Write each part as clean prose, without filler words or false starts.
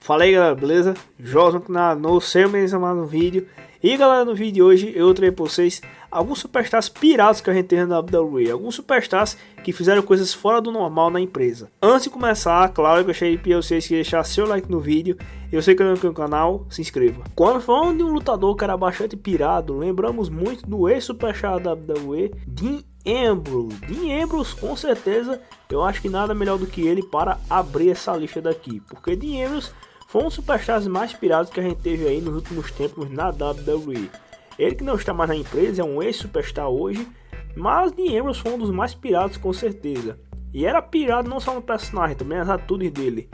Fala aí galera, beleza? Josa no seu mais amado vídeo. E galera, no vídeo de hoje eu trago pra vocês alguns superstars pirados que a gente tem na WWE. Alguns superstars que fizeram coisas fora do normal na empresa. Antes de começar, claro, eu gostaria de pedir a vocês que deixar seu like no vídeo. Eu sei que não é no canal, se inscreva. Quando falando de um lutador que era bastante pirado, lembramos muito do ex-superstar da WWE, Dean Ambrose. Dean Ambrose, com certeza, eu acho que nada melhor do que ele para abrir essa lista daqui. Porque Dean Ambrose foi um dos superstars mais pirados que a gente teve aí nos últimos tempos na WWE. Ele que não está mais na empresa, é um ex-superstar hoje, mas Dean Ambrose foi um dos mais pirados com certeza. E era pirado não só no personagem, também nas atitudes dele.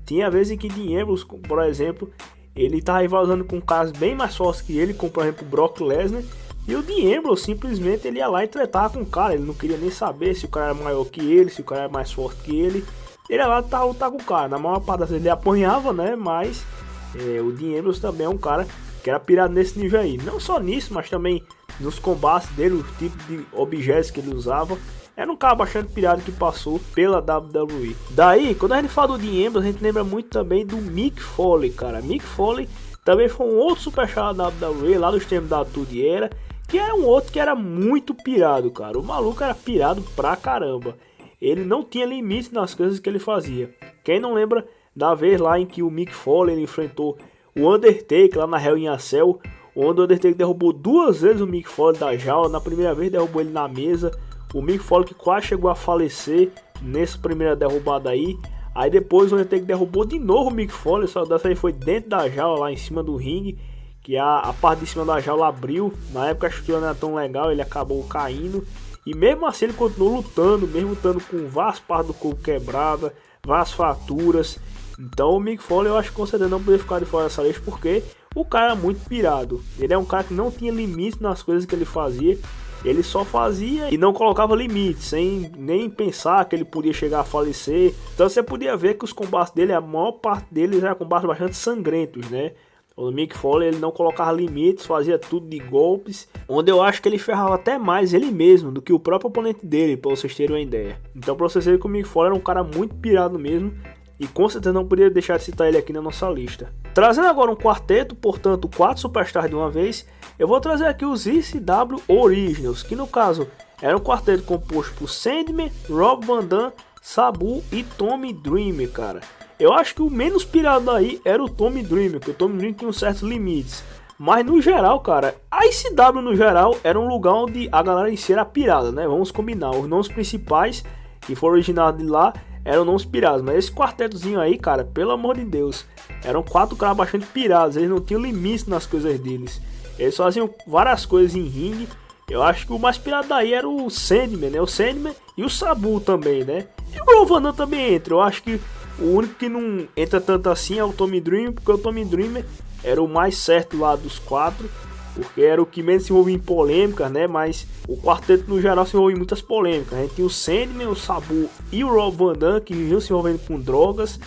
Tinha vezes em que Dean Ambrose, por exemplo, ele estava rivalizando com caras bem mais fortes que ele, como por exemplo Brock Lesnar, e o Dean Ambrose simplesmente ele ia lá e tretava com o cara, ele não queria nem saber se o cara era maior que ele, se o cara era mais forte que ele. Ele ia lá lutar com o cara, na maior parte das vezes ele apanhava, né, mas o Dean Ambrose também é um cara que era pirado nesse nível aí. Não só nisso, mas também nos combates dele, o tipo de objetos que ele usava. Era um cara bastante pirado que passou pela WWE. Daí, quando a gente fala do Dean Ambrose, a gente lembra muito também do Mick Foley, cara. Mick Foley também foi um outro superstar da WWE, lá dos tempos da Attitude Era, que era um outro que era muito pirado, cara. O maluco era pirado pra caramba. Ele não tinha limite nas coisas que ele fazia. Quem não lembra da vez lá em que o Mick Foley ele enfrentou o Undertaker lá na Hell in a Cell, onde o Undertaker derrubou duas vezes o Mick Foley da jaula. Na primeira vez derrubou ele na mesa. O Mick Foley que quase chegou a falecer nessa primeira derrubada aí. Aí depois o Undertaker derrubou de novo o Mick Foley, só dessa aí foi dentro da jaula, lá em cima do ringue, que a parte de cima da jaula abriu. Na época acho que não era tão legal, ele acabou caindo. E mesmo assim ele continuou lutando, mesmo lutando com várias partes do corpo quebradas, várias fraturas. Então o Mick Foley eu acho que com certeza não poderia ficar de fora dessa lista, porque o cara é muito pirado. Ele é um cara que não tinha limite nas coisas que ele fazia. Ele só fazia e não colocava limite, sem nem pensar que ele podia chegar a falecer. Então você podia ver que os combates dele, a maior parte deles eram combates bastante sangrentos, né? O Mick Foley ele não colocava limites, fazia tudo de golpes, onde eu acho que ele ferrava até mais ele mesmo do que o próprio oponente dele, para vocês terem uma ideia. Então para vocês verem que o Mick Foley era um cara muito pirado mesmo, e com certeza não poderia deixar de citar ele aqui na nossa lista. Trazendo agora um quarteto, portanto 4 superstars de uma vez, eu vou trazer aqui os ECW Originals, que no caso era um quarteto composto por Sandman, Rob Van Dam, Sabu e Tommy Dreamer, cara. Eu acho que o menos pirado aí era o Tommy Dreamer, porque o Tommy Dreamer tinha uns certos limites. Mas no geral, cara, a ICW no geral era um lugar onde a galera em si era pirada, né? Vamos combinar, os nomes principais que foram originados de lá eram nomes pirados. Mas esse quartetozinho aí, cara, pelo amor de Deus, eram 4 caras bastante pirados, eles não tinham limites nas coisas deles. Eles faziam várias coisas em ringue. Eu acho que o mais pirado daí era o Sandman, né? O Sandman e o Sabu também, né? E o Rob Van Dam também entra, eu acho que o único que não entra tanto assim é o Tommy Dreamer, porque o Tommy Dreamer era o mais certo lá dos 4, porque era o que menos se envolvia em polêmicas, né? Mas o quarteto no geral se envolvia em muitas polêmicas. A gente tinha o Sandman, o Sabu e o Rob Van Dam, que viviam se envolvendo com drogas,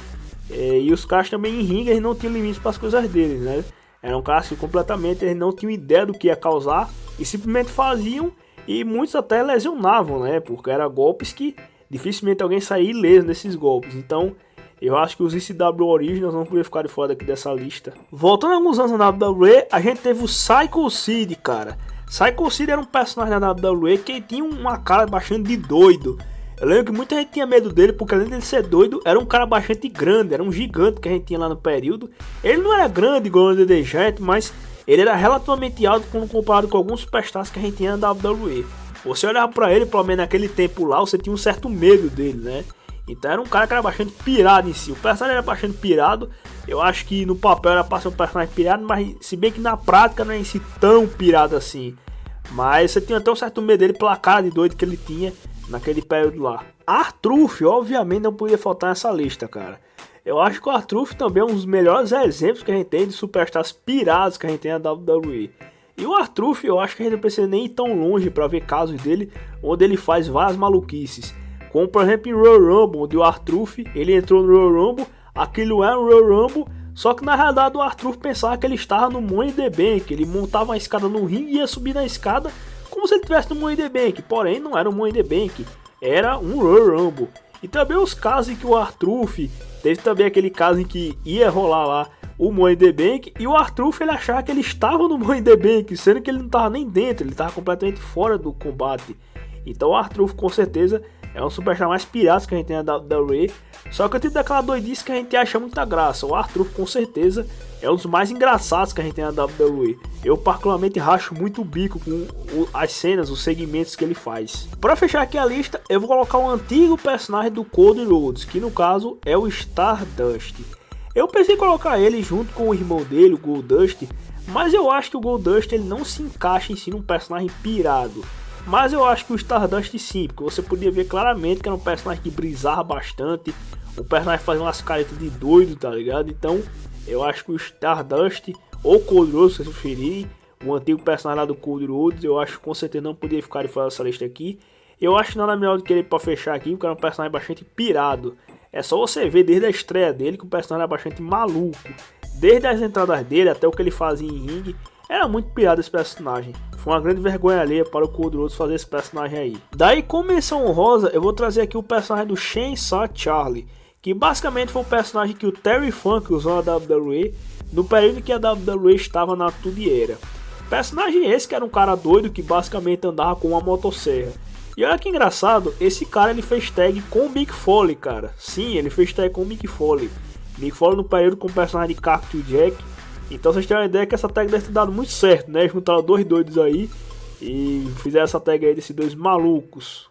e os caras também em ringue eles não tinham limites para as coisas deles, né? Eram caras que completamente eles não tinham ideia do que ia causar e simplesmente faziam, e muitos até lesionavam, né? Porque eram golpes que dificilmente alguém saía ileso nesses golpes. Então eu acho que os ECW Originals não poderiam ficar de fora aqui dessa lista. Voltando a alguns anos na WWE, a gente teve o Psycho Sid, cara. Psycho Sid era um personagem da WWE que tinha uma cara bastante de doido. Eu lembro que muita gente tinha medo dele, porque além de ser doido, era um cara bastante grande, era um gigante que a gente tinha lá no período. Ele não era grande igual o The Giant, mas ele era relativamente alto quando comparado com alguns superstars que a gente tinha na WWE. Você olhava pra ele, pelo menos naquele tempo lá, você tinha um certo medo dele, né? Então era um cara que era bastante pirado em si. O personagem era bastante pirado. Eu acho que no papel era pra ser um personagem pirado, mas se bem que na prática não é em si tão pirado assim. Mas você tinha até um certo medo dele pela cara de doido que ele tinha naquele período lá. R-Truth, obviamente, não podia faltar nessa lista, cara. Eu acho que o R-Truth também é um dos melhores exemplos que a gente tem de superstars pirados que a gente tem na WWE. E o R-Truth, eu acho que a gente não precisa nem ir tão longe para ver casos dele onde ele faz várias maluquices. Como por exemplo em Royal Rumble, onde o R-Truth, ele entrou no Royal Rumble, aquilo era um Royal Rumble, só que na realidade o R-Truth pensava que ele estava no Money in the Bank. Ele montava uma escada no ringue e ia subir na escada como se ele estivesse no Money in the Bank, porém não era um Money in the Bank, era um Royal Rumble. E também os casos em que o Artruth, teve também aquele caso em que ia rolar lá o Money in the Bank, e o Artruth ele achava que ele estava no Money in the Bank, sendo que ele não estava nem dentro, ele estava completamente fora do combate. Então o Artruth com certeza é um superstar mais pirata que a gente tem na WWE. Só que eu tenho daquela doidice que a gente acha muita graça. O Artruth com certeza é um dos mais engraçados que a gente tem na WWE. Eu particularmente racho muito o bico com as cenas, os segmentos que ele faz. Para fechar aqui a lista, eu vou colocar um antigo personagem do Cody Rhodes, que no caso é o Stardust. Eu pensei em colocar ele junto com o irmão dele, o Goldust, mas eu acho que o Goldust ele não se encaixa em si num personagem pirado. Mas eu acho que o Stardust sim, porque você podia ver claramente que era um personagem que brisava bastante, o personagem fazia umas caretas de doido, tá ligado? Então eu acho que o Stardust, ou Cody Rhodes, se vocês preferirem, o antigo personagem lá do Cody Rhodes, eu acho que com certeza não podia ficar de fora dessa lista aqui. Eu acho que nada melhor do que ele para fechar aqui, porque era um personagem bastante pirado. É só você ver desde a estreia dele que o personagem era bastante maluco. Desde as entradas dele até o que ele fazia em ringue, era muito pirado esse personagem. Foi uma grande vergonha alheia para o Cody Rhodes fazer esse personagem aí. Daí, como menção honrosa, eu vou trazer aqui o personagem do Chainsaw Charlie, que basicamente foi um personagem que o Terry Funk usou na WWE no período que a WWE estava na Tudiera. Personagem esse que era um cara doido que basicamente andava com uma motosserra. E olha que engraçado, esse cara ele fez tag com o Mick Foley, cara. Sim, ele fez tag com o Mick Foley. Mick Foley no período com o personagem de Cactus Jack. Então vocês têm uma ideia que essa tag deve ter dado muito certo, né? Juntaram dois doidos aí e fizeram essa tag aí desses dois malucos.